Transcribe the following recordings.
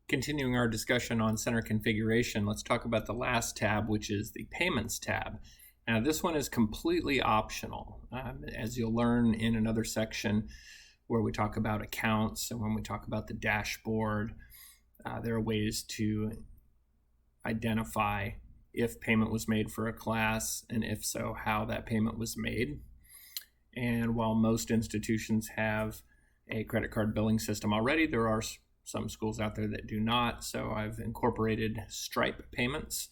Continuing our discussion on center configuration, let's talk about the last tab, which is the Payments tab. Now, this one is completely optional. As you'll learn in another section where we talk about accounts and when we talk about the dashboard, there are ways to identify if payment was made for a class, and if so, how that payment was made. And while most institutions have a credit card billing system already, there are some schools out there that do not. So I've incorporated Stripe payments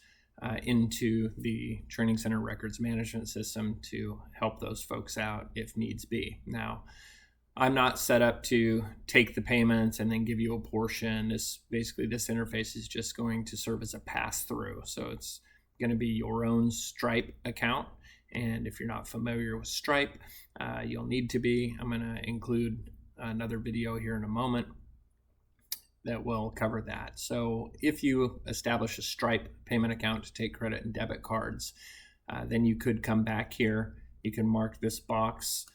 into the Training Center records management system to help those folks out if needs be. Now, I'm not set up to take the payments and then give you a portion. This interface is just going to serve as a pass-through. So it's going to be your own Stripe account. And if you're not familiar with Stripe, you'll need to be. I'm going to include another video here in a moment that will cover that. So if you establish a Stripe payment account to take credit and debit cards, then you could come back here. You can mark this box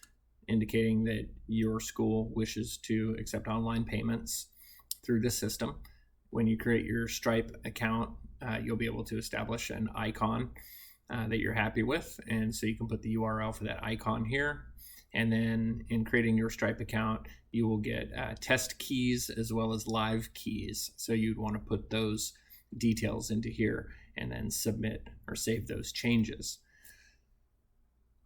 indicating that your school wishes to accept online payments through the system. When you create your Stripe account, you'll be able to establish an icon that you're happy with. And so you can put the URL for that icon here. And then in creating your Stripe account, you will get test keys as well as live keys. So you'd want to put those details into here and then submit or save those changes.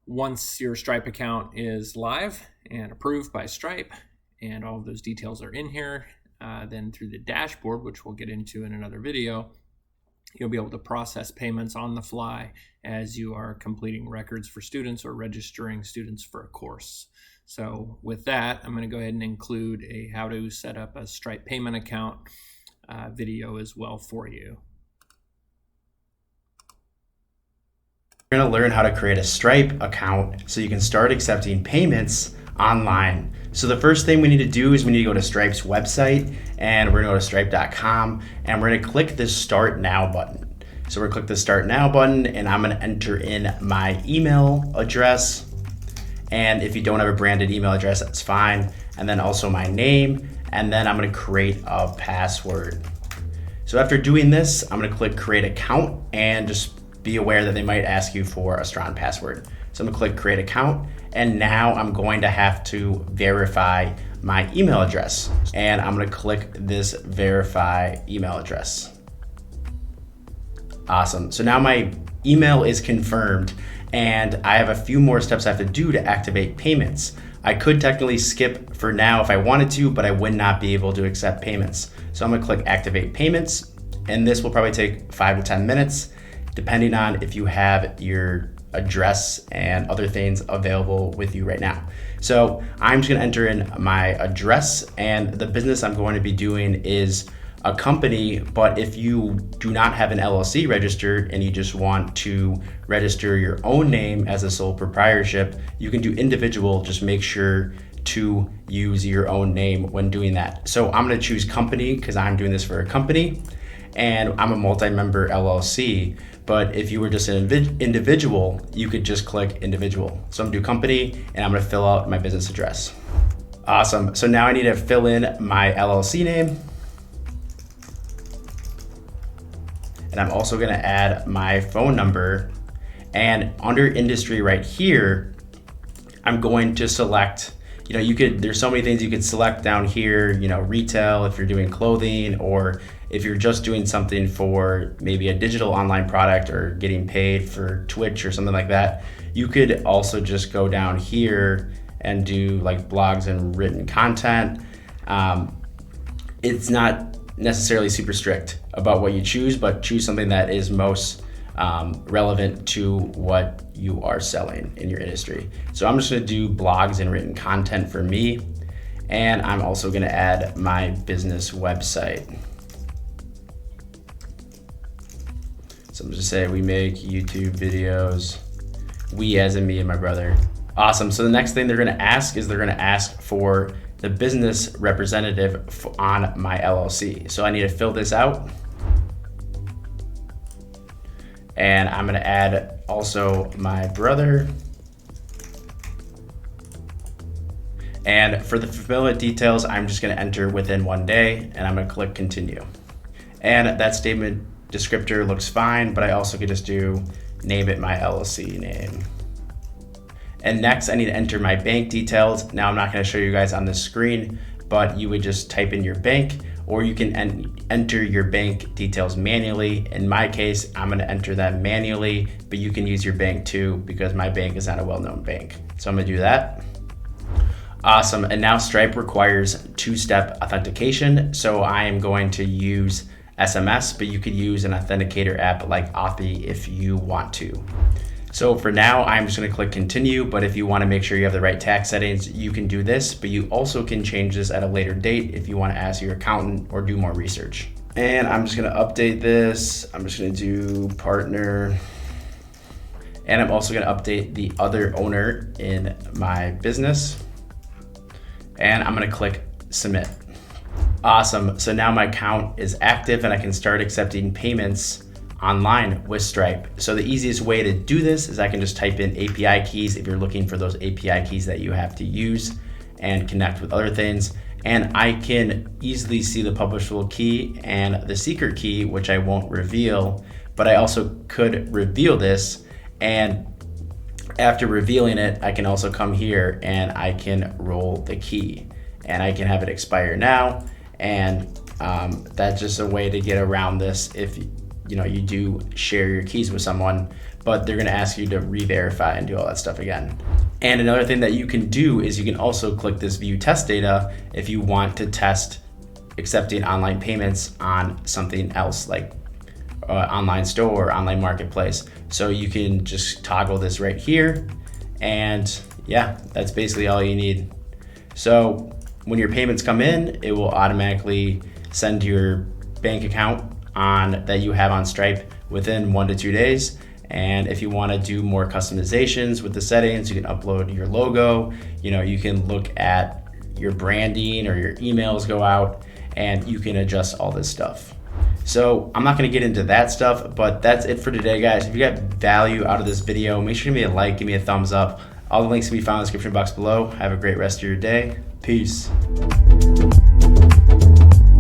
Once your Stripe account is live and approved by Stripe and all of those details are in here, then through the dashboard, which we'll get into in another video, you'll be able to process payments on the fly as you are completing records for students or registering students for a course. So with that, I'm going to go ahead and include a how to set up a Stripe payment account video as well for you. You're going to learn how to create a Stripe account so you can start accepting payments online. So the first thing we need to do is we need to go to Stripe's website, and we're going to go to stripe.com, and we're going to click this Start Now button. So we're going to click the Start Now button, and I'm going to enter in my email address. And if you don't have a branded email address, that's fine. And then also my name, and then I'm going to create a password. So after doing this, I'm going to click Create Account, and just be aware that they might ask you for a strong password. So I'm going to click Create Account, and now I'm going to have to verify my email address. And I'm going to click this Verify Email Address. Awesome. So now my email is confirmed, and I have a few more steps I have to do to activate payments. I could technically skip for now if I wanted to, but I would not be able to accept payments. So I'm going to click Activate Payments, and this will probably take 5 to 10 minutes, depending on if you have your address and other things available with you right now. So I'm just gonna enter in my address, and the business I'm going to be doing is a company, but if you do not have an LLC registered and you just want to register your own name as a sole proprietorship, you can do individual. Just make sure to use your own name when doing that. So I'm gonna choose company because I'm doing this for a company, and I'm a multi-member LLC. But if you were just an individual, you could just click individual. So I'm gonna do company, and I'm gonna fill out my business address. Awesome, so now I need to fill in my LLC name. And I'm also gonna add my phone number. And under industry right here, I'm going to select, there's so many things you could select down here, retail, if you're doing clothing, or if you're just doing something for maybe a digital online product or getting paid for Twitch or something like that. You could also just go down here and do like blogs and written content. It's not necessarily super strict about what you choose, but choose something that is most relevant to what you are selling in your industry. So I'm just gonna do blogs and written content for me. And I'm also gonna add my business website. So I'm just say we make YouTube videos. We as in me and my brother. Awesome, so the next thing they're gonna ask is they're gonna ask for the business representative on my LLC. So I need to fill this out. And I'm gonna add also my brother. And for the fulfillment details, I'm just gonna enter within 1 day, and I'm gonna click continue. And that statement descriptor looks fine, but I also could just do name it my LLC name. And next I need to enter my bank details. Now I'm not going to show you guys on the screen, but you would just type in your bank, or you can enter your bank details manually. In my case, I'm going to enter them manually, but you can use your bank too, because my bank is not a well-known bank. So I'm going to do that. Awesome. And now Stripe requires two-step authentication. So I am going to use SMS, but you could use an authenticator app like Authy if you want to. So for now, I'm just going to click continue, but if you want to make sure you have the right tax settings, you can do this, but you also can change this at a later date if you want to ask your accountant or do more research. And I'm just going to update this. I'm just going to do partner. And I'm also going to update the other owner in my business. And I'm going to click submit. Awesome. So now my account is active and I can start accepting payments online with Stripe. So the easiest way to do this is I can just type in API keys if you're looking for those API keys that you have to use and connect with other things. And I can easily see the publishable key and the secret key, which I won't reveal, but I also could reveal this. And after revealing it, I can also come here and I can roll the key and I can have it expire now. And that's just a way to get around this if you do share your keys with someone, but they're going to ask you to re-verify and do all that stuff again. And another thing that you can do is you can also click this view test data if you want to test accepting online payments on something else like online store or online marketplace. So you can just toggle this right here, and yeah, that's basically all you need. So when your payments come in, it will automatically send your bank account that you have on Stripe within 1 to 2 days. And if you want to do more customizations with the settings, you can upload your logo. You can look at your branding or your emails go out, and you can adjust all this stuff. So I'm not going to get into that stuff, but that's it for today, guys. If you got value out of this video, make sure to give me a like, give me a thumbs up. All the links can be found in the description box below. Have a great rest of your day. Peace.